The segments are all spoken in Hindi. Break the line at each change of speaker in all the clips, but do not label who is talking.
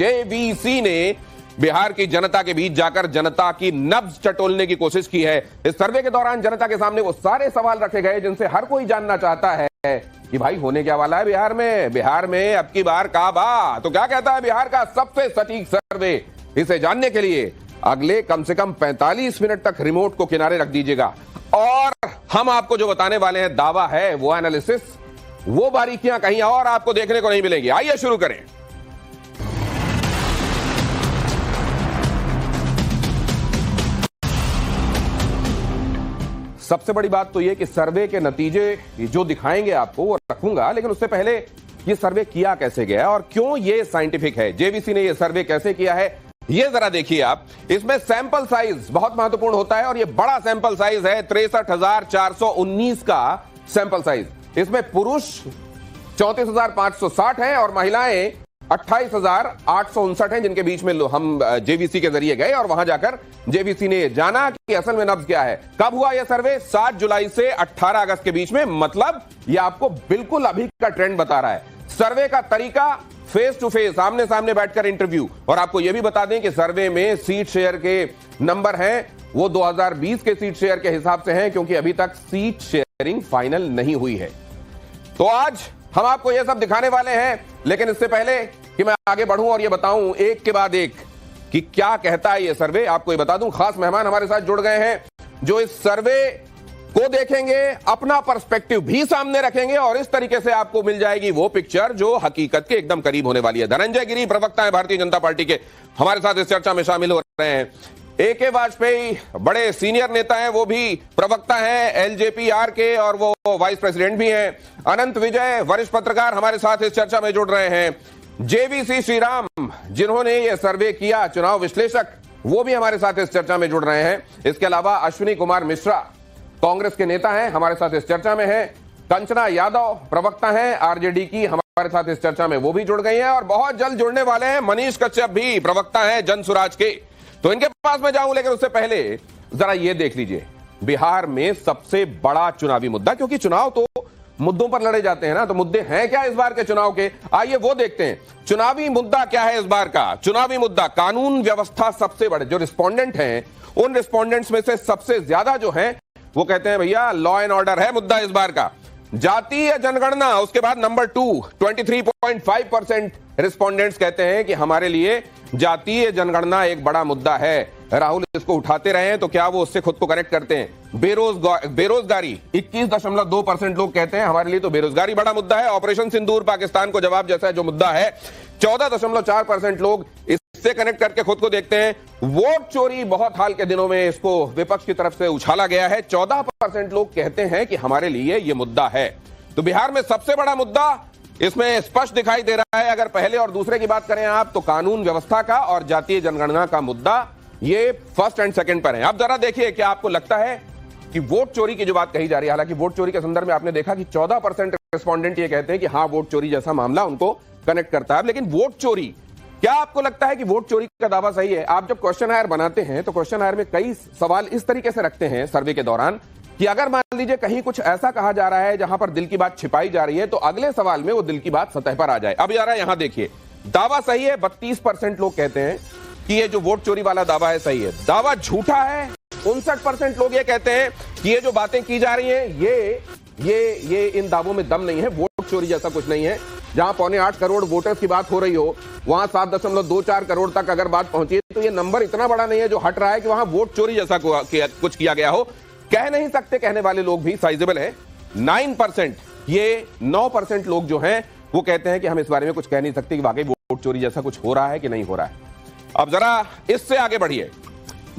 जेवीसी ने बिहार की जनता के बीच जाकर जनता की नब्ज टटोलने की कोशिश की है। इस सर्वे के दौरान जनता के सामने वो सारे सवाल रखे गए जिनसे हर कोई जानना चाहता है कि भाई होने क्या वाला है बिहार में। बिहार में अब की बार काबा, तो क्या कहता है बिहार का सबसे सटीक सर्वे। इसे जानने के लिए अगले कम से कम 45 मिनट तक रिमोट को किनारे रख दीजिएगा और हम आपको जो बताने वाले हैं दावा है, वो एनालिसिस, वो बारीकियां कहीं और आपको देखने को नहीं मिलेंगी। आइए शुरू करें। सबसे बड़ी बात तो यह कि सर्वे के नतीजे जो दिखाएंगे आपको वो रखूंगा, लेकिन उससे पहले ये सर्वे किया कैसे गया और क्यों ये साइंटिफिक है, जेवीसी ने ये सर्वे कैसे किया है, ये जरा देखिए आप। इसमें सैंपल साइज बहुत महत्वपूर्ण होता है और ये बड़ा सैंपल साइज है, 63,419 का सैंपल साइज। इसमें पुरुष 34,560 है और महिलाएं 28,859 हैं, जिनके बीच में हम जेवीसी के जरिए गए और वहां जाकर जेवीसी ने जाना कि असल में नब्ज क्या है। कब हुआ यह सर्वे? 7 जुलाई से 18 अगस्त के बीच में। मतलब यह आपको बिल्कुल अभी का ट्रेंड बता रहा है। सर्वे का तरीका फेस टू फेस, आमने सामने बैठकर इंटरव्यू। और आपको यह भी बता दें कि सर्वे में सीट शेयर के नंबर हैं वो 2020 के सीट शेयर के हिसाब से हैं, क्योंकि अभी तक सीट शेयरिंग फाइनल नहीं हुई है। तो आज हम आपको यह सब दिखाने वाले हैं, लेकिन इससे पहले कि मैं आगे बढ़ूं और यह बताऊं एक के बाद एक कि क्या कहता है यह सर्वे, आपको यह बता दूं खास मेहमान हमारे साथ जुड़ गए हैं जो इस सर्वे को देखेंगे, अपना पर्सपेक्टिव भी सामने रखेंगे और इस तरीके से आपको मिल जाएगी वो पिक्चर जो हकीकत के एकदम करीब होने वाली है। धनंजय गिरी प्रवक्ता है भारतीय जनता पार्टी के, हमारे साथ इस चर्चा में शामिल हो रहे हैं। AK वाजपेयी बड़े सीनियर नेता हैं, वो भी प्रवक्ता हैं LJP-R के और वो वाइस प्रेसिडेंट भी हैं। अनंत विजय वरिष्ठ पत्रकार हमारे साथ इस चर्चा में जुड़ रहे हैं। जेवीसी श्रीराम जिन्होंने ये सर्वे किया, चुनाव विश्लेषक, वो भी हमारे साथ इस चर्चा में जुड़ रहे हैं। इसके अलावा अश्विनी कुमार मिश्रा कांग्रेस के नेता हैं, हमारे साथ इस चर्चा में हैं। कंचना यादव प्रवक्ता हैं RJD की, हमारे साथ इस चर्चा में वो भी जुड़ गई हैं और बहुत जल्द जुड़ने वाले हैं मनीष कश्यप भी प्रवक्ता हैं जनसुराज के। तो इनके पास मैं जाऊं, लेकिन उससे पहले जरा ये देख लीजिए बिहार में सबसे बड़ा चुनावी मुद्दा, क्योंकि चुनाव तो मुद्दों पर लड़े जाते हैं ना, तो मुद्दे हैं क्या इस बार के चुनाव के, आइए वो देखते हैं। चुनावी मुद्दा क्या है इस बार का? चुनावी मुद्दा कानून व्यवस्था। सबसे बड़े जो रिस्पोंडेंट हैं, उन रिस्पोंडेंट्स में से सबसे ज्यादा जो हैं वो कहते हैं भैया लॉ एंड ऑर्डर है मुद्दा इस बार का। जातीय जनगणना, उसके बाद नंबर 2, 23.5% रिस्पोंडेंट्स कहते हैं कि हमारे लिए जातीय जनगणना एक बड़ा मुद्दा है। राहुल इसको उठाते रहे हैं तो क्या वो उससे खुद को कनेक्ट करते हैं। बेरोजगारी 21.2% लोग कहते हैं हमारे लिए तो बेरोजगारी बड़ा मुद्दा है। ऑपरेशन सिंदूर पाकिस्तान को जवाब जैसा जो मुद्दा है, 14.4% लोग इससे कनेक्ट करके खुद को देखते हैं। वोट चोरी बहुत हाल के दिनों में इसको विपक्ष की तरफ से उछाला गया है, 14% लोग कहते हैं कि हमारे लिए यह मुद्दा है। तो बिहार में सबसे बड़ा मुद्दा इसमें स्पष्ट दिखाई दे रहा है। अगर पहले और दूसरे की बात करें आप, तो कानून व्यवस्था का और जातीय जनगणना का मुद्दा ये फर्स्ट एंड सेकंड पर है। अब जरा देखिए, क्या आपको लगता है कि वोट चोरी की जो बात कही जा रही है, हालांकि वोट चोरी के संदर्भ में आपने देखा कि 14% रिस्पोंडेंट ये कहते हैं कि हाँ वोट चोरी जैसा मामला उनको कनेक्ट करता है। लेकिन वोट चोरी, क्या आपको लगता है कि वोट चोरी का दावा सही है? आप जब क्वेश्चन आयर बनाते हैं तो क्वेश्चन आयर में कई सवाल इस तरीके से रखते हैं सर्वे के दौरान कि अगर मान लीजिए कहीं कुछ ऐसा कहा जा रहा है जहां पर दिल की बात छिपाई जा रही है, तो अगले सवाल में वो दिल की बात सतह पर आ जाए। अब यार यहां देखिए, दावा सही है, 32% लोग कहते हैं कि ये जो वोट चोरी वाला दावा है सही है। दावा झूठा है, 59% लोग ये कहते हैं कि ये जो बातें की जा रही हैं ये इन दावों में दम नहीं है, वोट चोरी जैसा कुछ नहीं है। जहां 7.25 करोड़ वोटर्स की बात हो रही हो, वहां 7.24 करोड़ तक अगर बात पहुंची है, तो ये नंबर इतना बड़ा नहीं है जो हट रहा है कि वहां वोट चोरी जैसा कुछ किया गया हो। कह नहीं सकते, कहने वाले लोग भी साइजेबल है, 9%। ये 9% लोग जो हैं वो कहते हैं कि हम इस बारे में कुछ कह नहीं सकते कि वाकई वोट चोरी जैसा कुछ हो रहा है कि नहीं हो रहा है। अब जरा इससे आगे बढ़िए,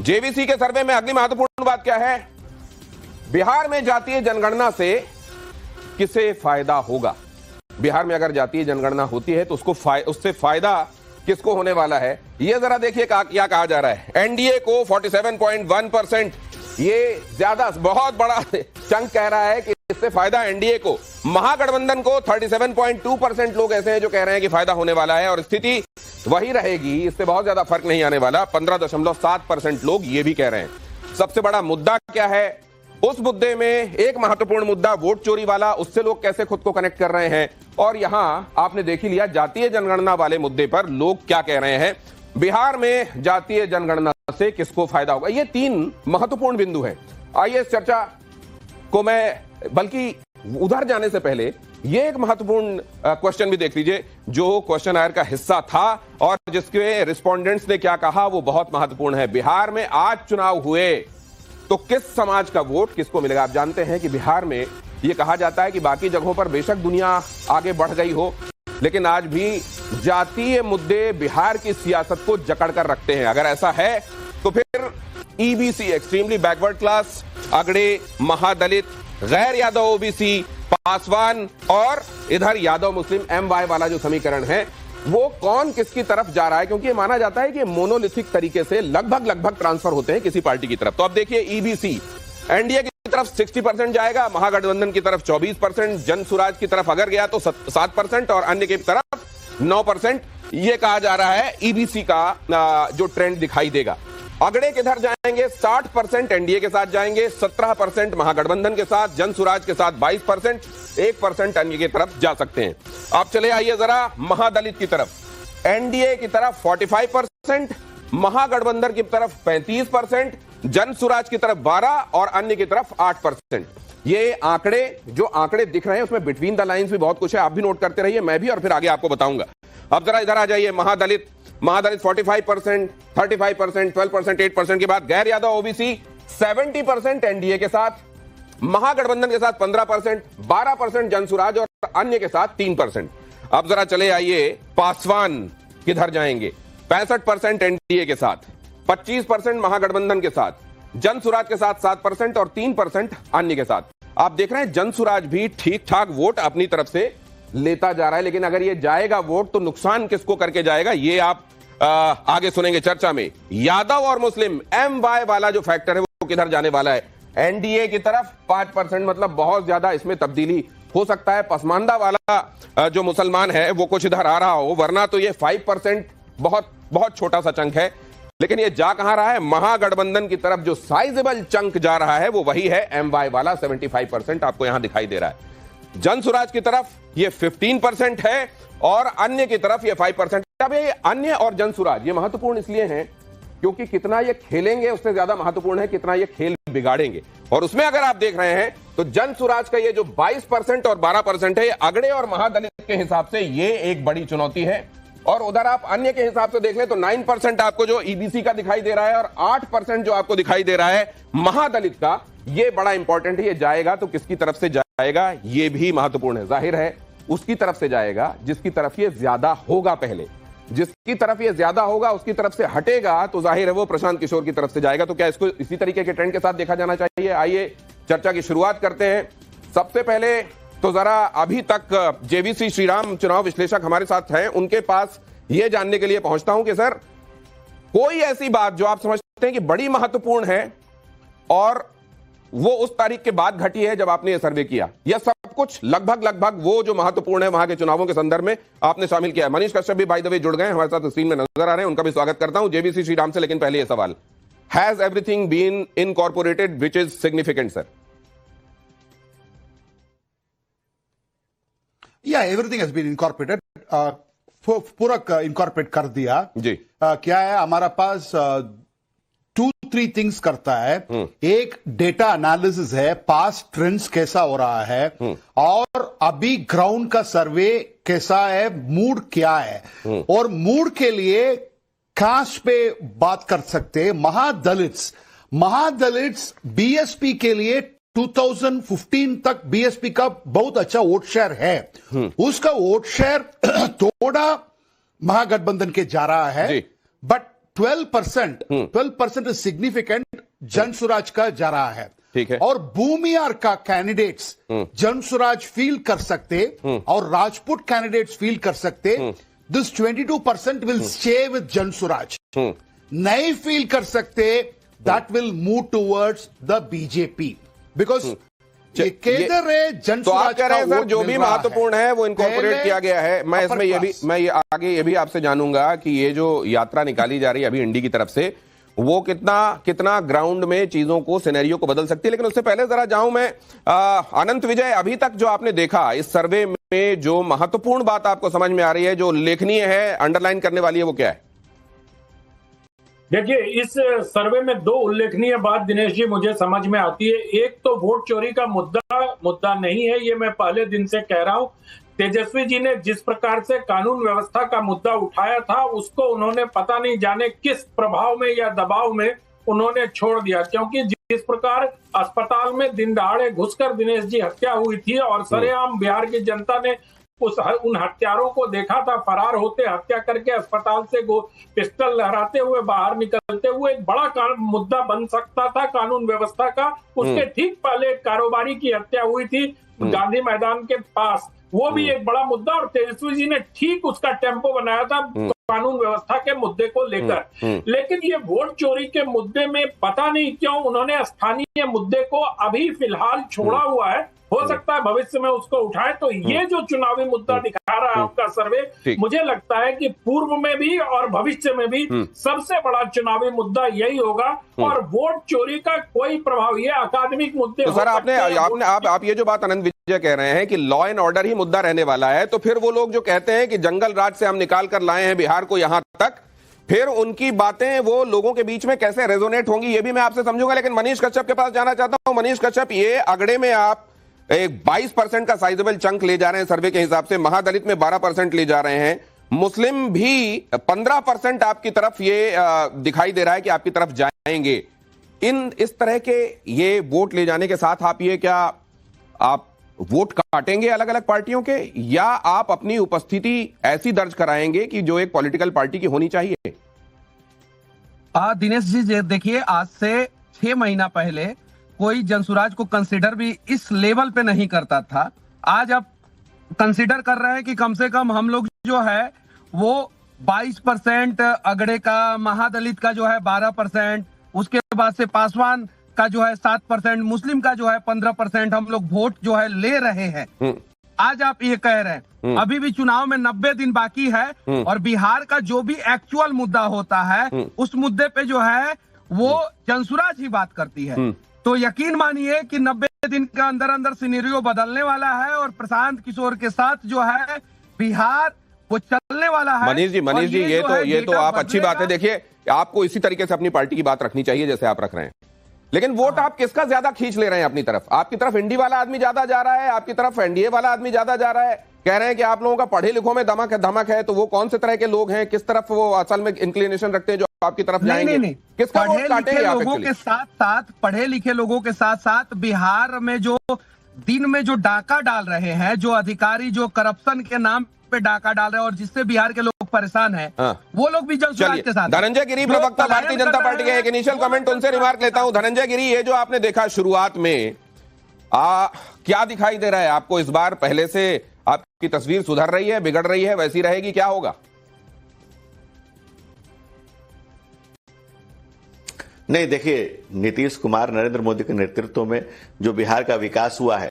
जेवीसी के सर्वे में अगली महत्वपूर्ण बात क्या है? बिहार में जातीय जनगणना से किसे फायदा होगा? बिहार में अगर जातीय जनगणना होती है तो उससे फायदा किसको होने वाला है? यह जरा देखिए क्या कहा जा रहा है। एनडीए को 47.1%, ये ज्यादा बहुत बड़ा चंक कह रहा है कि इससे फायदा एनडीए को। महागठबंधन को 37.2% लोग ऐसे हैं जो कह रहे हैं कि फायदा होने वाला है और स्थिति वही रहेगी, इससे बहुत ज्यादा फर्क नहीं आने वाला। 15.7% लोग ये भी कह रहे हैं। सबसे बड़ा मुद्दा क्या है? उस मुद्दे में एक महत्वपूर्ण मुद्दा वोट चोरी वाला, उससे लोग कैसे खुद को कनेक्ट कर रहे हैं। और यहां आपने देख ही लिया जातीय जनगणना वाले मुद्दे पर लोग क्या कह रहे हैं। बिहार में जातीय जनगणना से किसको फायदा होगा, ये 3 महत्वपूर्ण बिंदु हैं। आइए इस चर्चा को मैं बल्कि उधर जाने से पहले ये एक महत्वपूर्ण क्वेश्चन भी देख लीजिए, जो क्वेश्चन आयर का हिस्सा था और जिसके रिस्पोंडेंट्स ने क्या कहा वो बहुत महत्वपूर्ण है। बिहार में आज चुनाव हुए तो किस समाज का वोट किसको मिलेगा। आप जानते हैं कि बिहार में यह कहा जाता है कि बाकी जगहों पर बेशक दुनिया आगे बढ़ गई हो, लेकिन आज भी जातीय मुद्दे बिहार की सियासत को जकड़ कर रखते हैं। अगर ऐसा है तो फिर ईबीसी एक्सट्रीमली बैकवर्ड क्लास, अगड़े, महादलित, गैर यादव ओबीसी, पासवान और इधर यादव मुस्लिम MY वाला जो समीकरण है वो कौन किसकी तरफ जा रहा है, क्योंकि ये माना जाता है कि मोनोलिथिक तरीके से लगभग ट्रांसफर होते हैं किसी पार्टी की तरफ। तो अब देखिए ईबीसी एनडीए की तरफ 60% जाएगा, महागठबंधन की तरफ 24%, जन सुराज की तरफ अगर गया तो 7% और अन्य की तरफ 9%। यह कहा जा रहा है ईबीसी का जो ट्रेंड दिखाई देगा। अगड़े किधर जाएंगे, 60% एनडीए के साथ जाएंगे, 17% महागठबंधन के साथ, जन सुराज के साथ 22%, 1% अन्य की तरफ जा सकते हैं। आप चले आइए जरा महादलित की तरफ। एनडीए की तरफ 45%, महागठबंधन की तरफ 35%, जन सुराज की तरफ 12% और अन्य की तरफ 8%। ये आंकड़े जो आंकड़े दिख रहे हैं उसमें बिटवीन द लाइंस भी बहुत कुछ है, आप भी नोट करते रहिए, मैं भी, और फिर आगे आपको बताऊंगा। अब जरा इधर आ जाइए, महादलित 45%, 35%, 12%, 8% के बाद गैर यादव ओबीसी 70% एनडीए के साथ, महागठबंधन के साथ 15%, 12% जनसुराज और अन्य के साथ 3%। अब जरा चले आइए पासवान किधर जाएंगे, 65% एनडीए के साथ, 25% महागठबंधन के साथ, जनसुराज के साथ 7% और 3% अन्य के साथ। आप देख रहे हैं जनसुराज भी ठीक ठाक वोट अपनी तरफ से लेता जा रहा है, लेकिन अगर ये जाएगा वोट तो नुकसान किसको करके जाएगा ये आप आगे सुनेंगे चर्चा में। यादव और मुस्लिम MY वाला जो फैक्टर है वो किधर जाने वाला है, एनडीए की तरफ 5%, मतलब बहुत ज्यादा इसमें तब्दीली हो सकता है। पसमानदा वाला जो मुसलमान है वो कुछ इधर आ रहा हो, वरना तो ये 5% बहुत छोटा सा चंक है। लेकिन ये जा कहां रहा है, महागठबंधन की तरफ जो साइजेबल चंक जा रहा है वो वही है MY वाला 75% आपको यहां दिखाई दे रहा है। जनसुराज की तरफ ये 15% है और अन्य की तरफ ये 5%। अब ये अन्य और जनसुराज ये महत्वपूर्ण इसलिए हैं क्योंकि कितना ये खेलेंगे उससे ज्यादा महत्वपूर्ण है कितना ये खेल बिगाड़ेंगे। और उसमें अगर आप देख रहे हैं तो जनसुराज का ये जो 22% और 12% है, ये अगड़े और महादलित के हिसाब से ये एक बड़ी चुनौती है। और उधर आप अन्य के हिसाब से देख लें तो 9% आपको जो ईबीसी का दिखाई दे रहा है और 8% जो आपको दिखाई दे रहा है महादलित का, ये बड़ा इंपॉर्टेंट है। ये जाएगा तो किसकी तरफ से जाएगा ये भी महत्वपूर्ण है। जाहिर है उसकी तरफ से जाएगा जिसकी तरफ ये ज्यादा होगा, पहले जिसकी तरफ ये ज्यादा होगा उसकी तरफ से हटेगा तो जाहिर है वो प्रशांत किशोर की तरफ से जाएगा। तो क्या इसको इसी तरीके के ट्रेंड के साथ देखा जाना चाहिए? आइए चर्चा की शुरुआत करते हैं। सबसे पहले तो जरा अभी तक जेवीसी श्रीराम चुनाव विश्लेषक हमारे साथ हैं, उनके पास यह जानने के लिए पहुंचता हूं कि सर कोई ऐसी बात जो आप समझते हैं कि बड़ी महत्वपूर्ण है और वो उस तारीख के बाद घटी है जब आपने ये सर्वे किया, या सब कुछ लगभग वो जो महत्वपूर्ण है वहां के चुनावों के संदर्भ में आपने शामिल किया है? मनीष कश्यप भी बाय द वे जुड़ गए हमारे साथ, स्क्रीन में नजर आ रहे हैं, उनका भी स्वागत करता हूं जेवीसी श्रीराम से। लेकिन पहले ये सवाल, has everything been incorporated which is significant sir?
या एवरीथिंग हैज बीन इनकॉर्पोरेटेड, पूरा इनकॉर्पोरेट कर दिया जी। क्या है हमारा पास 2-3 थिंग्स करता है। एक डेटा एनालिसिस है, पास्ट ट्रेंड्स कैसा हो रहा है और अभी ग्राउंड का सर्वे कैसा है, मूड क्या है। और मूड के लिए कास्ट पे बात कर सकते हैं। महादलित्स बीएसपी के लिए 2015 तक बीएसपी का बहुत अच्छा वोट शेयर है। उसका वोट शेयर थोड़ा महागठबंधन के जा रहा है, बट 12% इज सिग्निफिकेंट जनसुराज का जा रहा है।
ठीक है।
और भूमियार का कैंडिडेट्स जनसुराज फील कर सकते और राजपूत कैंडिडेट्स फील कर सकते। This 22% will stay with Jan Suraaj. नहीं फील कर सकते, that will move towards the BJP because केंद्र है।
तो आप कह रहे हैं सर जो भी महत्वपूर्ण है वो इनकॉर्पोरेट किया गया है। मैं इसमें ये भी आगे ये भी आपसे जानूंगा कि ये जो यात्रा निकाली जा रही है अभी इंडी की तरफ से, वो कितना कितना ग्राउंड में चीजों को, सिनेरियो को बदल सकती है। लेकिन उससे पहले जरा जाऊं मैं अनंत विजय, अभी तक जो आपने देखा इस सर्वे में, जो महत्वपूर्ण बात आपको समझ में आ रही है, जो उल्लेखनीय है, अंडरलाइन करने वाली है, वो क्या है?
देखिए, इस सर्वे में दो उल्लेखनीय बात दिनेश जी मुझे समझ में आती है। एक तो वोट चोरी का मुद्दा नहीं है, ये मैं पहले दिन से कह रहा हूं। तेजस्वी जी ने जिस प्रकार से कानून व्यवस्था का मुद्दा उठाया था, उसको उन्होंने पता नहीं जाने किस प्रभाव में या दबाव में उन्होंने छोड़ दिया। क्योंकि जिस प्रकार अस्पताल में दिन दहाड़े घुसकर दिनेश जी हत्या हुई थी और सरेआम बिहार की जनता ने उन हत्यारों को देखा था फरार होते, हत्या करके अस्पताल से पिस्टल लहराते हुए बाहर निकलते हुए, एक बड़ा मुद्दा बन सकता था कानून व्यवस्था का। उसके ठीक पहले एक कारोबारी की हत्या हुई थी गांधी मैदान के पास, वो भी एक बड़ा मुद्दा, और तेजस्वी जी ने ठीक उसका टेम्पो बनाया था कानून व्यवस्था के मुद्दे को लेकर। लेकिन ये वोट चोरी के मुद्दे में पता नहीं क्यों उन्होंने स्थानीय मुद्दे को अभी फिलहाल छोड़ा हुआ है। हो सकता है भविष्य में उसको उठाए। तो ये जो चुनावी मुद्दा दिखा रहा है आपका सर्वे, मुझे लगता है कि पूर्व में भी और भविष्य में भी सबसे बड़ा चुनावी मुद्दा यही होगा। और वोट चोरी का कोई प्रभाव, ये अकादमिक मुद्दे
तो सर आप ये जो बात अनंत विजय कह रहे हैं कि लॉ एंड ऑर्डर ही मुद्दा रहने वाला है, तो फिर वो लोग जो कहते हैं कि जंगल राज से हम निकाल कर लाए हैं बिहार को यहां तक, फिर उनकी बातें वो लोगों के बीच में कैसे रेजोनेट होंगी, ये भी मैं आपसे समझूंगा। लेकिन मनीष कश्यप के पास जाना चाहता हूं। मनीष कश्यप, ये अगड़े में आप एक 22% का साइजेबल चंक ले जा रहे हैं सर्वे के हिसाब से, महादलित में 12% ले जा रहे हैं, मुस्लिम भी 15% आपकी तरफ ये दिखाई दे रहा है कि आपकी तरफ जाएंगे। इस तरह के ये वोट ले जाने के साथ आप वोट काटेंगे अलग अलग पार्टियों के, या आप अपनी उपस्थिति ऐसी दर्ज कराएंगे कि जो एक पॉलिटिकल पार्टी की होनी चाहिए?
दिनेश जी, देखिए, आज से 6 महीना पहले कोई जनसुराज को कंसीडर भी इस लेवल पे नहीं करता था। आज आप कंसीडर कर रहे हैं कि कम से कम हम लोग जो है वो 22%, अगड़े का, महादलित का जो है 12%, उसके बाद से पासवान का जो है 7%, मुस्लिम का जो है 15% हम लोग वोट जो है ले रहे हैं। आज आप ये कह रहे हैं अभी भी चुनाव में 90 दिन बाकी है और बिहार का जो भी एक्चुअल मुद्दा होता है उस मुद्दे पे जो है वो जनसुराज ही बात करती है। तो यकीन मानिए कि 90 दिन के अंदर अंदर सिनेरियो बदलने वाला है और प्रशांत किशोर के साथ जो है बिहार वो चलने वाला है।
मनीष जी ये तो आप अच्छी बात है। देखिए, आपको इसी तरीके से अपनी पार्टी की बात रखनी चाहिए जैसे आप रख रहे हैं, लेकिन वोट आप किसका ज्यादा खींच ले रहे हैं अपनी तरफ? आपकी तरफ इंडी वाला आदमी ज्यादा जा रहा है, आपकी तरफ एनडीए वाला आदमी ज्यादा जा रहा है? कह रहे हैं कि आप लोगों का पढ़े लिखों में धमक है, तो वो कौन से तरह के लोग हैं, किस तरफ वो असल में इंक्लिनेशन रखते हैं जो आपकी तरफ जाएंगे?
नहीं।
किसका वोट काटेंगे आप?
लोगों के साथ साथ, पढ़े लिखे लोगों के साथ साथ बिहार में जो दिन में जो डाका डाल रहे हैं, जो अधिकारी जो करप्शन के नाम पे डाका डाल रहे हैं और जिससे बिहार के लोग परेशान हैं, वो लोग भी जनसुराज के साथ।
धनंजय गिरी, प्रवक्ता भारतीय जनता पार्टी के, एक इनिशियल कमेंट उनसे रिमार्क लेता हूं। धनंजय गिरी, ये जो आपने देखा शुरुआत में, क्या दिखाई दे रहा है आपको इस बार? पहले से आपकी तस्वीर सुधर रही है, बिगड़ रही है, वैसी रहेगी, क्या होगा?
नहीं, देखिए, नीतीश कुमार, नरेंद्र मोदी के नेतृत्व में जो बिहार का विकास हुआ है,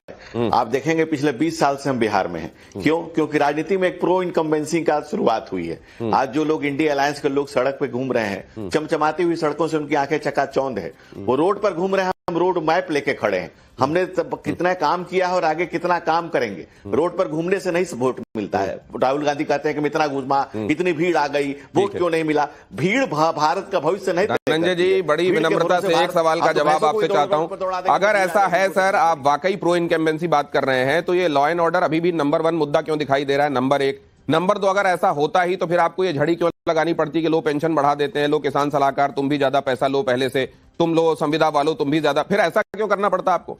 आप देखेंगे पिछले 20 साल से हम बिहार में हैं। क्यों? क्योंकि राजनीति में एक प्रो इनकम्बेंसी का शुरुआत हुई है। आज जो लोग इंडिया अलायंस के लोग सड़क पे घूम रहे हैं, चमचमाती हुई सड़कों से उनकी आंखें चकाचौंध है। वो रोड पर घूम रहे हैं, हम रोड मैप लेके खड़े हैं। हमने कितना काम किया है और आगे कितना काम करेंगे। रोड पर घूमने से नहीं वोट मिलता है। राहुल गांधी कहते हैं कि इतना घूमा, इतनी भीड़ आ गई, वोट क्यों नहीं मिला? भीड़ भारत का भविष्य नहीं।
धनंजय जी, बड़ी विनम्रता से एक सवाल का जवाब आपसे चाहता हूं। अगर ऐसा है सर, आप वाकई प्रो इनकम्बेंसी बात कर रहे हैं, तो ये लॉ एंड ऑर्डर अभी भी नंबर 1 मुद्दा क्यों दिखाई दे रहा है? नंबर 1। नंबर 2, अगर ऐसा होता ही तो फिर आपको ये झड़ी क्यों लगानी पड़ती कि लो पेंशन बढ़ा देते हैं, लो किसान सलाहकार तुम भी ज्यादा पैसा लो पहले से, तुम लो संविदा वालों तुम भी ज्यादा, फिर ऐसा क्यों करना पड़ता आपको?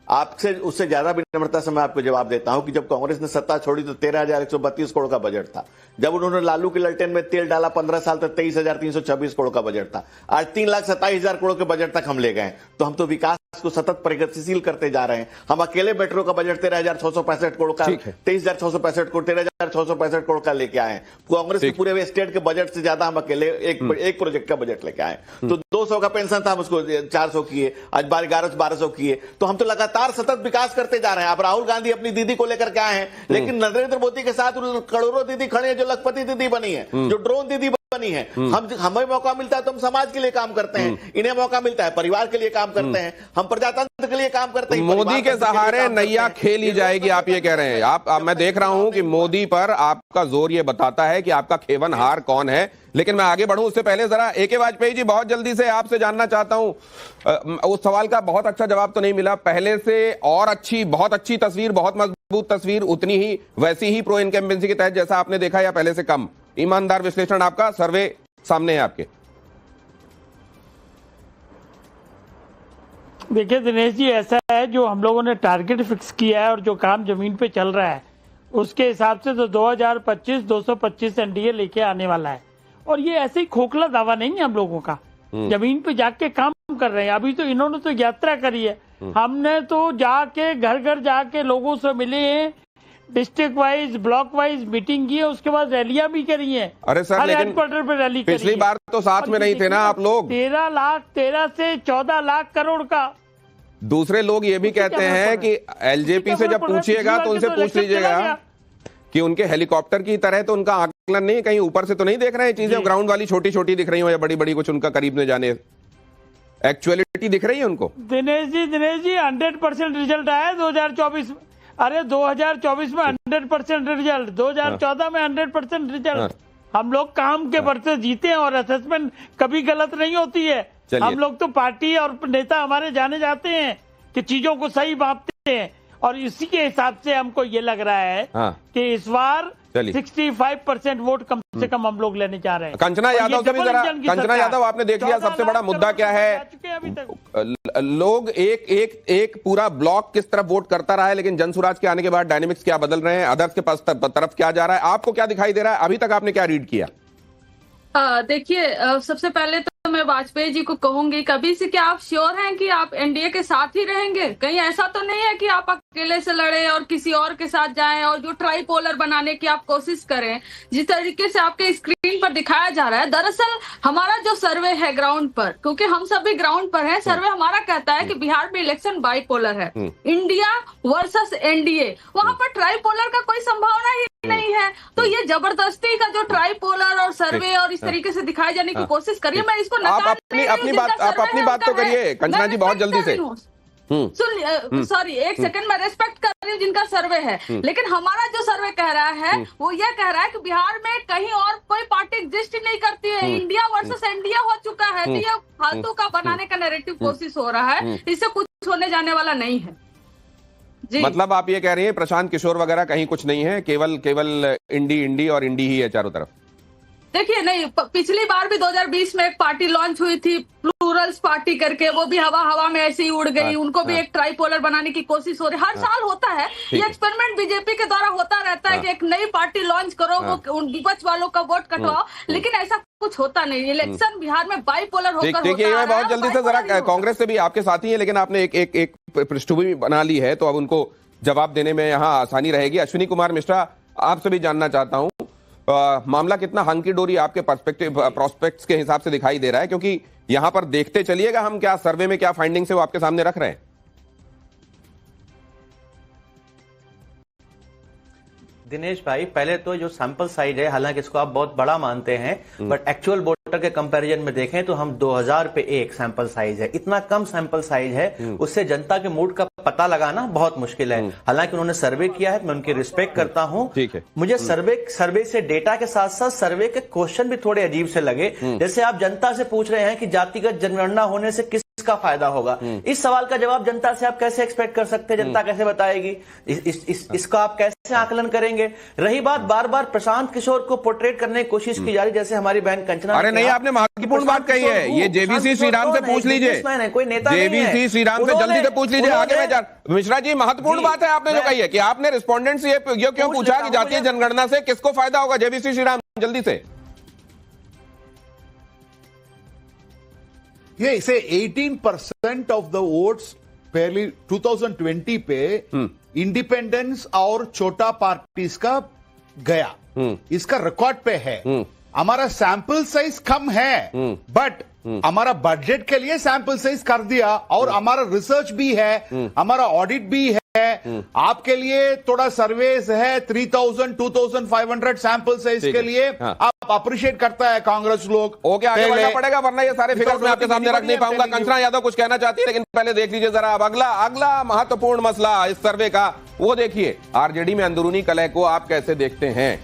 आपसे उससे ज्यादा विनम्रता से मैं आपको जवाब देता हूं कि जब कांग्रेस ने सत्ता छोड़ी तो 13,132 करोड़ का बजट था। जब उन्होंने लालू के ललटेन में तेल डाला 15 साल तक 23,326 करोड़ का बजट था। आज 3,27,000 करोड़ के बजट तक हम ले गए। तो हम तो विकास को सतत प्रगतिशील करते जा रहे हैं। हम अकेले मेट्रो का बजट 13,665 करोड़ का, 23,665 करोड़, 13,665 करोड़ का लेके आए हैं। कांग्रेस के पूरे स्टेट के बजट से ज्यादा हम अकेले एक प्रोजेक्ट का बजट लेके आए। तो 200 का पेंशन था, हम उसको 400 किए, आज 1200 किए। तो हम तो लगातार सतत विकास करते जा रहे हैं। अब राहुल गांधी अपनी दीदी को लेकर के आए हैं, लेकिन नरेंद्र मोदी के साथ करोड़ों दीदी खड़े हैं जो लखपति दीदी बनी है, जो ड्रोन दीदी बनी है। हमें मौका मिलता है तो हम समाज के लिए काम करते हैं, इन्हें मौका मिलता है परिवार के लिए काम करते हैं, हम प्रजातंत्र के लिए काम करते हैं।
मोदी के सहारे नैया खेली जाएगी, आप ये कह रहे हैं। आप मैं देख रहा हूं कि मोदी पर आपका जोर ये बताता है कि आपका खेवनहार कौन है। लेकिन मैं आगे बढ़ूं उससे पहले जरा ए.के. वाजपेयी जी, बहुत जल्दी से आपसे जानना चाहता हूं। उस सवाल का बहुत अच्छा जवाब तो नहीं मिला, पहले से और अच्छी, बहुत अच्छी तस्वीर, बहुत मजबूत तस्वीर, उतनी ही वैसी ही प्रो इनकम्बेंसी के तहत जैसा आपने देखा, या पहले से कम? ईमानदार विश्लेषण आपका, सर्वे सामने है आपके।
देखिए दिनेश जी, ऐसा है जो हम लोगों ने टारगेट फिक्स किया है और जो काम जमीन पे चल रहा है उसके हिसाब से तो 2025 225 एनडीए लेके आने वाला है। और ये ऐसे ही खोखला दावा नहीं है हम लोगों का, जमीन पे जाके काम कर रहे हैं। अभी तो इन्होंने तो यात्रा करी है, हमने तो जाके घर घर जाके लोगों से मिले हैं, district wise block wise meeting की है, उसके बाद रैलियां भी करी हैं।
अरे सर, लेकिन
हेडक्वार्टर पे रैली करी है।
पिछली बार तो साथ में नहीं थे ना आप लोग।
13 से 14 लाख करोड़ का।
दूसरे लोग ये भी कहते हैं कि एलजेपी से जब पूछिएगा तो उनसे पूछ लीजिएगा कि उनके हेलीकॉप्टर की तरह तो उनका आकलन नहीं, कहीं ऊपर से तो नहीं देख रहे हैं चीजें, ग्राउंड वाली छोटी छोटी दिख रही हो या बड़ी बड़ी, कुछ उनका करीब न जाने एक्चुअलिटी दिख रही है उनको।
दिनेश जी 100% रिजल्ट आया 2024 में। अरे 2024 में 100% रिजल्ट, 2014 में 100% रिजल्ट। हम लोग काम के बल से जीते हैं और असेसमेंट कभी गलत नहीं होती है। हम लोग तो पार्टी और नेता हमारे जाने जाते हैं कि चीजों को सही मापते हैं, और इसी के हिसाब से हमको ये लग रहा है कि इस बार 65% वोट कम से कम हम लोग लेने जा रहे हैं।
कंचना यादव से भी जरा, कंचना यादव, आपने देख लिया सबसे बड़ा मुद्दा क्या है। लोग एक पूरा ब्लॉक किस तरफ वोट करता रहा है, लेकिन जनसुराज के आने के बाद डायनेमिक्स क्या बदल रहे हैं, अदर्स के पास तरफ क्या जा रहा है, आपको क्या दिखाई दे रहा है? अभी तक आपने क्या रीड किया?
देखिए, सबसे पहले तो मैं वाजपेयी जी को कहूंगी, कभी से क्या आप श्योर हैं कि आप एनडीए के साथ ही रहेंगे? कहीं ऐसा तो नहीं है कि आप अकेले से लड़े और किसी और के साथ जाएं और जो ट्राइपोलर बनाने की आप कोशिश करें, जिस तरीके से आपके स्क्रीन पर दिखाया जा रहा है। दरअसल हमारा जो सर्वे है ग्राउंड पर, क्योंकि हम सभी ग्राउंड पर हैं, सर्वे हमारा कहता है कि बिहार में इलेक्शन बाइपोलर है, इंडिया वर्सेस एनडीए। वहां पर ट्राइपोलर का कोई संभावना ही नहीं है। तो ये जबरदस्ती का जो ट्राइपोलर और सर्वे और इस तरीके से दिखाई जाने की कोशिश करिए, मैं इसको
आप अपनी बात तो करिए कंचना जी, बहुत जल्दी से।
सॉरी, एक सेकंड, मैं रेस्पेक्ट कर रही हूँ जिनका सर्वे है, लेकिन हमारा जो सर्वे कह रहा है वो ये कह रहा है कि बिहार में कहीं और कोई पार्टी एग्जिस्ट ही नहीं करती है, इंडिया वर्सेस इंडिया हो चुका है। तो ये फालतू का बनाने का नैरेटिव कोशिश हो रहा है, इससे कुछ होने जाने वाला नहीं है जी।
मतलब आप ये कह रहे हैं प्रशांत किशोर वगैरह कहीं कुछ नहीं है, केवल इंडी और इंडी ही है चारों तरफ?
देखिए, नहीं, पिछली बार भी 2020 में एक पार्टी लॉन्च हुई थी, प्लूरल्स पार्टी करके, वो भी हवा में ऐसे ही उड़ गई। उनको भी एक ट्राइपोलर बनाने की कोशिश हो रही है। हर साल होता है ये एक्सपेरिमेंट, बीजेपी के द्वारा होता रहता है कि एक नई पार्टी लॉन्च करो, वो विपक्ष वालों का वोट कटवाओ, लेकिन ऐसा कुछ होता नहीं। इलेक्शन बिहार में बाइपोलर होकर
देखिए, मैं बहुत जल्दी से जरा, कांग्रेस से भी आपके साथी है, लेकिन आपने एक पृष्ठभूमि बना ली है, तो अब उनको जवाब देने में यहाँ आसानी रहेगी। अश्विनी कुमार मिश्रा, आपसे भी जानना चाहता हूँ, मामला कितना हंकी डोरी आपके प्रोस्पेक्ट्स के हिसाब से दिखाई दे रहा है? क्योंकि यहां पर देखते चलिएगा हम क्या सर्वे में क्या फाइंडिंग्स है वो आपके सामने रख रहे हैं।
दिनेश भाई, पहले तो जो सैंपल साइज है, हालांकि इसको आप बहुत बड़ा मानते हैं, बट एक्चुअल वोटर के कंपैरिजन में देखें तो हम 2000 पे एक सैंपल साइज है। इतना कम सैंपल साइज है, उससे जनता के मूड का पता लगाना बहुत मुश्किल है। हालांकि उन्होंने सर्वे किया है, मैं उनकी रिस्पेक्ट करता हूं।
ठीक है।
मुझे सर्वे से डेटा के साथ साथ सर्वे के क्वेश्चन भी थोड़े अजीब से लगे। जैसे आप जनता से पूछ रहे हैं कि जातिगत जनगणना होने से किसका फायदा होगा, इस सवाल का जवाब जनता से आप कैसे एक्सपेक्ट कर सकते हैं? जनता कैसे बताएगी? इसका आप कैसे आकलन करेंगे? रही बात बार बार प्रशांत किशोर को पोर्ट्रेट करने की कोशिश की जा रही, जैसे हमारी बहन कंचना।
अरे नहीं, आपने महत्वपूर्ण बात कही है, ये जेवीसी श्रीराम से पूछ लीजिए,
कोई नेता
जेवीसी श्रीराम से जल्दी से पूछ लीजिए। आगे मैं मिश्रा जी, महत्वपूर्ण बात है आपने जो कही है कि आपने रिस्पोंडेंट से ये क्यों पूछा कि जातीय जनगणना से किसको फायदा होगा? जेवीसी श्रीराम, जल्दी से।
ये इसे 18% ऑफ द वोट्स पहले 2020 पे इंडिपेंडेंस और छोटा पार्टीज का गया, इसका रिकॉर्ड पे है। हमारा सैंपल साइज कम है, बट हमारा बजट के लिए सैंपल साइज कर दिया, और हमारा रिसर्च भी है, हमारा ऑडिट भी है। आपके लिए थोड़ा सर्वेस है 3000 2500 सैंपल साइज के लिए। आप अप्रिशिएट करता है कांग्रेस लोग।
ओके, आगे बढ़ना पड़ेगा, वरना ये सारे फिगर्स मैं आपके सामने रख नहीं पाऊंगा। कंचना यादव कुछ कहना चाहती है, लेकिन पहले देख लीजिए जरा अब अगला महत्वपूर्ण मसला इस सर्वे का, वो देखिए आरजेडी में अंदरूनी कलह को आप कैसे देखते हैं।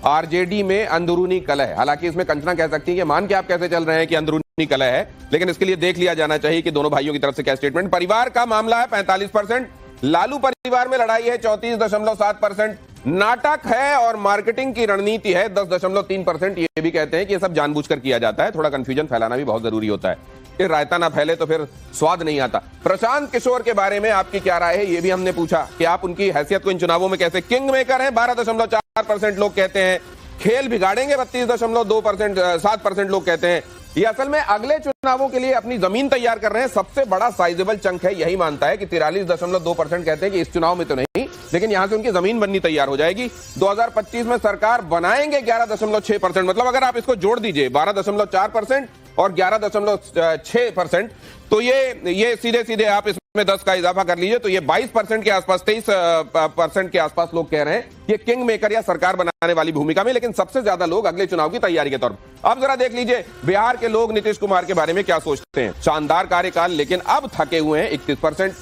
आरजेडी में अंदरूनी कलह, हालांकि इसमें कंचना कह सकती है कि मान के आप कैसे चल रहे हैं कि अंदरूनी कलह है, लेकिन इसके लिए देख लिया जाना चाहिए कि दोनों भाइयों की तरफ से क्या स्टेटमेंट। परिवार का मामला है 45%, लालू परिवार में लड़ाई है 34.7%, नाटक है और मार्केटिंग की रणनीति है 10.3%। ये भी कहते हैं कि ये सब जानबूझकर किया जाता है, थोड़ा कंफ्यूजन फैलाना भी बहुत जरूरी होता है, कि रायता ना फैले तो फिर स्वाद नहीं आता। प्रशांत किशोर के बारे में आपकी क्या राय है, ये भी हमने पूछा कि आप उनकी हैसियत को इन चुनावों में कैसे, किंग मेकर हैं 12.4% लोग कहते हैं, खेल बिगाड़ेंगे 32.7% लोग कहते हैं। ये असल में अगले चुनावों के लिए अपनी जमीन तैयार कर रहे हैं। सबसे बड़ा साइजेबल चंक है, यही मानता है कि 43.2% कहते हैं कि इस चुनाव में तो नहीं, लेकिन यहां से उनकी जमीन बननी तैयार हो जाएगी। 2025 में सरकार बनाएंगे 11.6%, मतलब अगर आप इसको जोड़ ददीजिए 12.4% और 11.6%, तो ये सीधे सीधे आप इसमें 10 का इजाफा कर लीजिए, तो ये 22% के आसपास, 23% के आसपास लोग कह रहे हैं ये किंग मेकर या सरकार बनाने वाली भूमिका में, लेकिन सबसे ज्यादा लोग अगले चुनाव की तैयारी के तौर पर। अब जरा देख लीजिए बिहार के लोग नीतीश कुमार के बारे में क्या सोचते हैं। शानदार कार्यकाल, लेकिन अब थके हुए हैं 31%,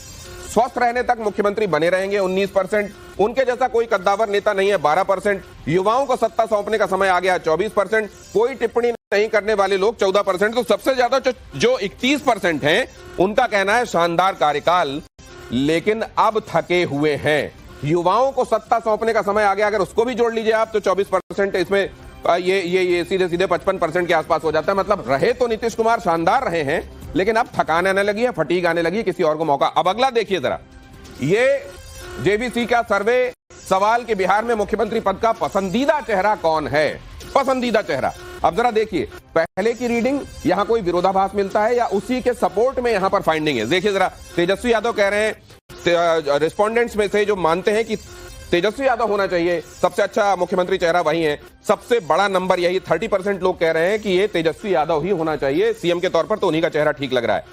स्वस्थ रहने तक मुख्यमंत्री बने रहेंगे 19%, उनके जैसा कोई कद्दावर नेता नहीं है 12%, युवाओं को सत्ता सौंपने का समय आ गया 24%, कोई टिप्पणी नहीं करने वाले लोग 14%, तो सबसे ज्यादा जो 31% हैं उनका कहना है शानदार कार्यकाल, लेकिन अब थके हुए हैं। युवाओं को सत्ता सौंपने का समय आ गया, अगर उसको भी जोड़ लीजिए आप तो 24%, इसमें ये सीधे सीधे 55% के आसपास हो जाता है। मतलब रहे तो नीतीश कुमार शानदार रहे हैं, लेकिन अब थकान आने लगी है, फटीग आने लगी है, किसी और को मौका। अब अगला देखिए जरा, ये जेबीसी का सर्वे, सवाल कि बिहार में मुख्यमंत्री पद का पसंदीदा चेहरा कौन है, पसंदीदा चेहरा। अब जरा देखिए पहले की रीडिंग, यहां कोई विरोधाभास मिलता है या उसी के सपोर्ट में यहां पर फाइंडिंग है। देखिए जरा, तेजस्वी यादव कह रहे हैं, रिस्पोंडेंट्स में से जो मानते हैं कि तेजस्वी यादव होना चाहिए, सबसे अच्छा मुख्यमंत्री चेहरा वही है, सबसे बड़ा नंबर यही, 30% लोग कह रहे हैं कि ये तेजस्वी यादव ही होना चाहिए सीएम के तौर पर, तो उन्हीं का चेहरा ठीक लग रहा है।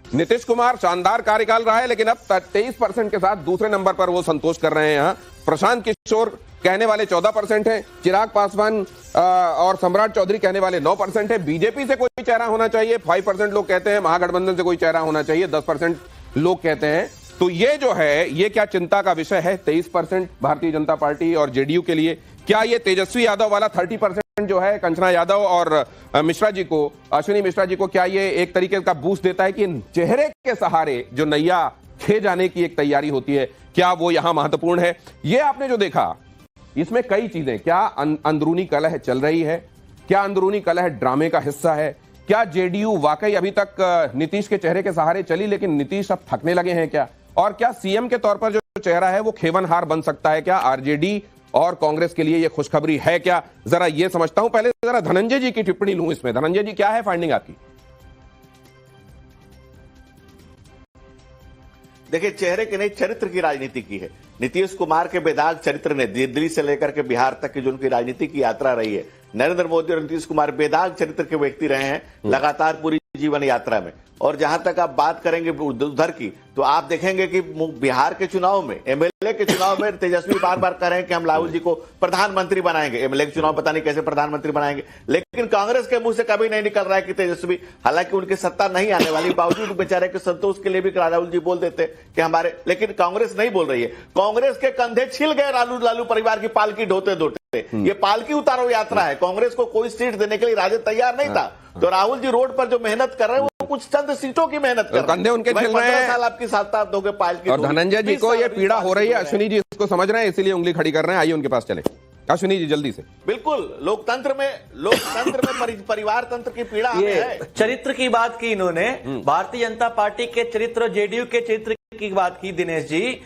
नीतीश कुमार शानदार कार्यकाल रहा है, लेकिन अब 23% के साथ दूसरे नंबर पर वो संतोष कर रहे हैं। यहां प्रशांत किशोर कहने वाले 14% हैं, चिराग पासवान और सम्राट चौधरी कहने वाले 9% है। बीजेपी से कोई चेहरा होना चाहिए 5% लोग कहते हैं, महागठबंधन से कोई चेहरा होना चाहिए 10% लोग कहते हैं। तो ये जो है, ये क्या चिंता का विषय है 23% भारतीय जनता पार्टी और जेडीयू के लिए। क्या ये तेजस्वी यादव वाला 30% जो है कंचना यादव और मिश्रा जी को, अश्विनी मिश्रा जी को, क्या ये एक तरीके का बूस्ट देता है कि चेहरे के सहारे जो नैया खे जाने की एक तैयारी होती है, क्या वो यहां महत्वपूर्ण है? ये आपने जो देखा, इसमें कई चीजें, क्या अंदरूनी कलह चल रही है, क्या अंदरूनी कलह ड्रामे का हिस्सा है, क्या जेडीयू वाकई अभी तक नीतीश के चेहरे के सहारे चली लेकिन नीतीश अब थकने लगे हैं क्या, और क्या सीएम के तौर पर जो चेहरा है वो खेवनहार बन सकता है क्या? आरजेडी और कांग्रेस के लिए ये खुशखबरी है क्या? जरा ये समझता हूं। पहले जरा धनंजय जी की टिप्पणी लूं इसमें। धनंजय जी, क्या है फाइंडिंग आपकी?
देखिए, चेहरे की नहीं, चरित्र की राजनीति की है। नीतीश कुमार के बेदाग चरित्र ने दिल्ली से लेकर के बिहार तक की जो उनकी राजनीति की यात्रा रही है, नरेंद्र मोदी और नीतीश कुमार बेदाग चरित्र के व्यक्ति रहे हैं लगातार पूरी जीवन यात्रा में। और जहां तक आप बात करेंगे उधर की, तो आप देखेंगे कि बिहार के चुनाव में, एमएलए के चुनाव में तेजस्वी बार बार कह रहे हैं कि हम राहुल जी को प्रधानमंत्री बनाएंगे। एमएलए के चुनाव पता नहीं कैसे प्रधानमंत्री बनाएंगे, लेकिन कांग्रेस के मुंह से कभी नहीं निकल रहा है कि तेजस्वी, हालांकि उनकी सत्ता नहीं आने वाली, बावजूद बेचारे के संतोष के लिए भी राहुल जी बोल देते कि हमारे, लेकिन कांग्रेस नहीं बोल रही है। कांग्रेस के कंधे छिल गए लालू परिवार की पालकी ढोते ढोते। ये पालकी उतारो यात्रा है, कांग्रेस को कोई सीट देने के लिए राजद तैयार नहीं था। तो राहुल जी रोड पर जो मेहनत कर रहे हैं वो कुछ चंद सीटों की मेहनत कर रहे हैं,
कंधे उनके छिल रहे हैं।
15 साल आपकी सत्ता दोगे पालकी।
और धनंजय जी को ये पीड़ा हो रही है, अश्विनी जी इसको समझ रहे हैं, इसीलिए उंगली खड़ी कर रहे हैं। आइए उनके पास चले, अश्विनी जी जल्दी से।
बिल्कुल, लोकतंत्र में परिवार तंत्र की पीड़ा है।
चरित्र की बात की इन्होंने, भारतीय जनता पार्टी के चरित्र, जेडीयू के चरित्र की बात की दिनेश जी।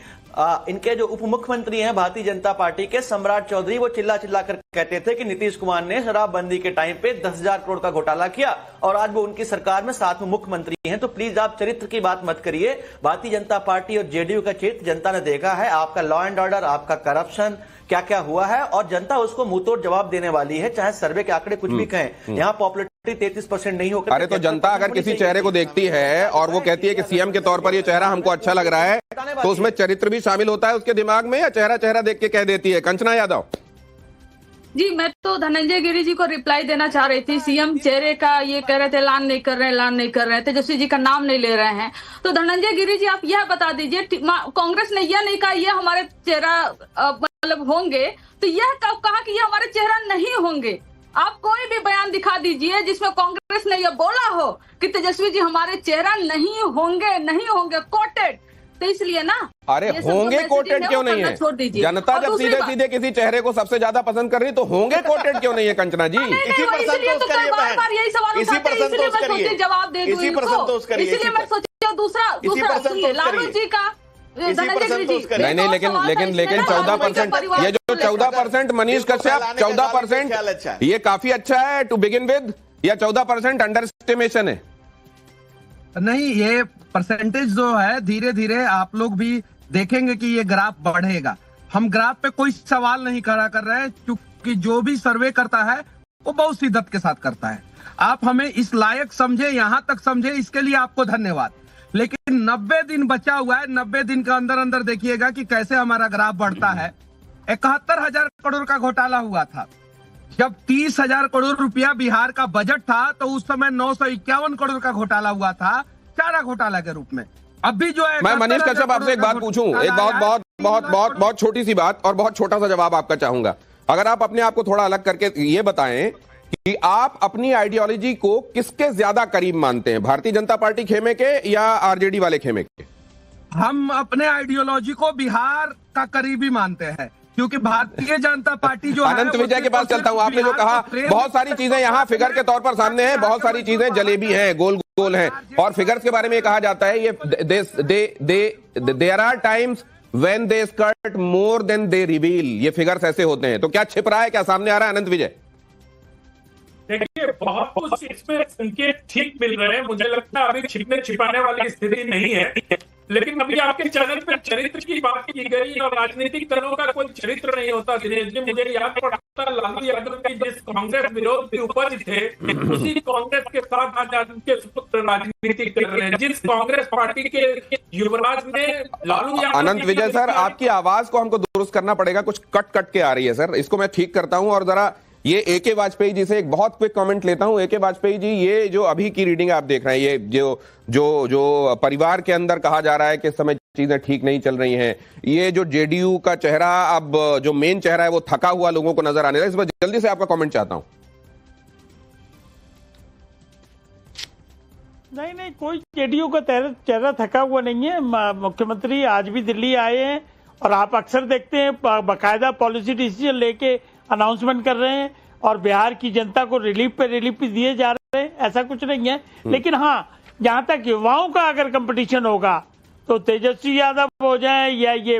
इनके जो उप मुख्यमंत्री हैं भारतीय जनता पार्टी के सम्राट चौधरी, वो चिल्ला चिल्ला कर कहते थे कि नीतीश कुमार ने शराबबंदी के टाइम पे 10,000 करोड़ का घोटाला किया और आज वो उनकी सरकार में साथ में मुख्यमंत्री हैं। तो प्लीज आप चरित्र की बात मत करिए। भारतीय जनता पार्टी और जेडीयू का चरित्र जनता ने देखा है, आपका लॉ एंड ऑर्डर, आपका करप्शन क्या क्या हुआ है, और जनता उसको मुंहतोड़ जवाब देने वाली है, चाहे सर्वे के आंकड़े कुछ भी कहें। यहाँ पॉपुलैरिटी 33% नहीं होकर,
अरे तो जनता अगर किसी चेहरे को देखती है और वो कहती है कि सीएम के तौर पर ये चेहरा हमको अच्छा लग रहा है, तो उसमें चरित्र भी शामिल होता है उसके दिमाग में, या चेहरा चेहरा देख के कह देती है? कंचना यादव
जी, मैं तो धनंजय गिरी जी को रिप्लाई देना चाह रही थी। सीएम चेहरे का ये कह रहे थे ऐलान नहीं कर रहे, तेजस्वी जी का नाम नहीं ले रहे हैं। तो धनंजय गिरी जी, आप यह बता दीजिए, कांग्रेस ने यह नहीं कहा ये हमारे चेहरा मतलब होंगे, तो यह कब कहा कि ये हमारे चेहरा नहीं होंगे? आप कोई भी बयान दिखा दीजिए जिसमें कांग्रेस ने यह बोला हो कि तेजस्वी जी हमारे चेहरा नहीं होंगे कोटेड। तो इसलिए ना,
अरे होंगे कोटेड क्यों नहीं है? जनता जब सीधे सीधे किसी चेहरे को सबसे ज्यादा पसंद कर रही तो होंगे कोटेड क्यों नहीं है? कंचना जी,
इसी पर जवाब दे दूं, इसलिए मैं सोचा दूसरा लालू जी का
नहीं, लेकिन 14%, ये जो 14% मनीष कश्यप 14%, ये काफी अच्छा है टू बिगिन विद, या 14% अंडर एस्टिमेशन है?
नहीं, ये परसेंटेज जो है धीरे धीरे आप लोग भी देखेंगे कि ये ग्राफ बढ़ेगा। हम ग्राफ पे कोई सवाल नहीं खड़ा कर रहे हैं, क्योंकि जो भी सर्वे करता है वो बहुत शिद्दत के साथ करता है। आप हमें इस लायक समझे, यहां तक समझे, इसके लिए आपको धन्यवाद। लेकिन 90 दिन बचा हुआ है, 90 दिन के अंदर अंदर देखिएगा कि कैसे हमारा ग्राफ बढ़ता है। 71,000 करोड़ का घोटाला हुआ था। जब 30,000 करोड़ रुपया बिहार का बजट था तो उस समय 951 करोड़ का घोटाला हुआ था, चारा घोटाला के रूप में। अभी जो है,
मैं मनीष कश्यप आपसे एक बात पूछूं, एक बहुत छोटी सी बात और बहुत छोटा सा जवाब आपका चाहूंगा। अगर आप अपने आप को थोड़ा अलग करके ये बताएं कि आप अपनी आइडियोलॉजी को किसके ज्यादा करीब मानते हैं, भारतीय जनता पार्टी खेमे के या आरजेडी वाले खेमे के?
हम अपने आइडियोलॉजी को बिहार का करीबी मानते हैं, क्योंकि भारतीय जनता पार्टी जो
अनंत विजय के पास चलता हूं। आपने जो कहा, बहुत सारी चीजें यहाँ फिगर के तौर पर सामने हैं, बहुत सारी चीजें जलेबी हैं, गोल गोल हैं, और फिगर्स के बारे में कहा जाता है ये there are times when they skirt more than they reveal. ये फिगर्स ऐसे होते हैं। तो क्या छिप रहा है, क्या सामने आ रहा है? अनंत विजय,
देखिए, बहुत कुछ इसमें संकेत ठीक मिल रहे हैं। मुझे लगता है अभी छिपने छिपाने वाली स्थिति नहीं है, लेकिन अभी आपके चैनल पर चरित्र की बात की गई और राजनीतिक दलों का कोई चरित्र नहीं होता। दिनेश जी, मुझे याद पड़ता लालू यादव की जिस कांग्रेस विरोध की उपज थे, उसी कांग्रेस के साथ आज उनके सुपुत्र राजनीति कर रहे हैं। जिस कांग्रेस पार्टी के युवराज ने लालू यादव।
अनंत विजय सर, आपकी आवाज को हमको दुरुस्त करना पड़ेगा, कुछ कट के आ रही है सर, इसको मैं ठीक करता हूं। और जरा ये एके वाजपेयी जी से एक बहुत क्विक कमेंट लेता हूं। एके वाजपेयी जी, ये जो अभी की रीडिंग आप देख रहे हैं, ये जो परिवार के अंदर कहा जा रहा है कि इस समय चीजें ठीक नहीं चल रही हैं, ये जो जेडीयू का चेहरा, अब जो मेन चेहरा है वो थका हुआ लोगों को नजर आने लगा, इस पर जल्दी से आपका कमेंट चाहता हूं।
नहीं, कोई जेडीयू का चेहरा थका हुआ नहीं है। मुख्यमंत्री आज भी दिल्ली आए हैं और आप अक्सर देखते हैं बाकायदा पॉलिसी डिसीजन लेके अनाउंसमेंट कर रहे हैं और बिहार की जनता को रिलीफ भी दिए जा रहे हैं। ऐसा कुछ नहीं है। लेकिन हाँ, जहां तक युवाओं का अगर कंपटीशन होगा तो तेजस्वी यादव हो जाए या ये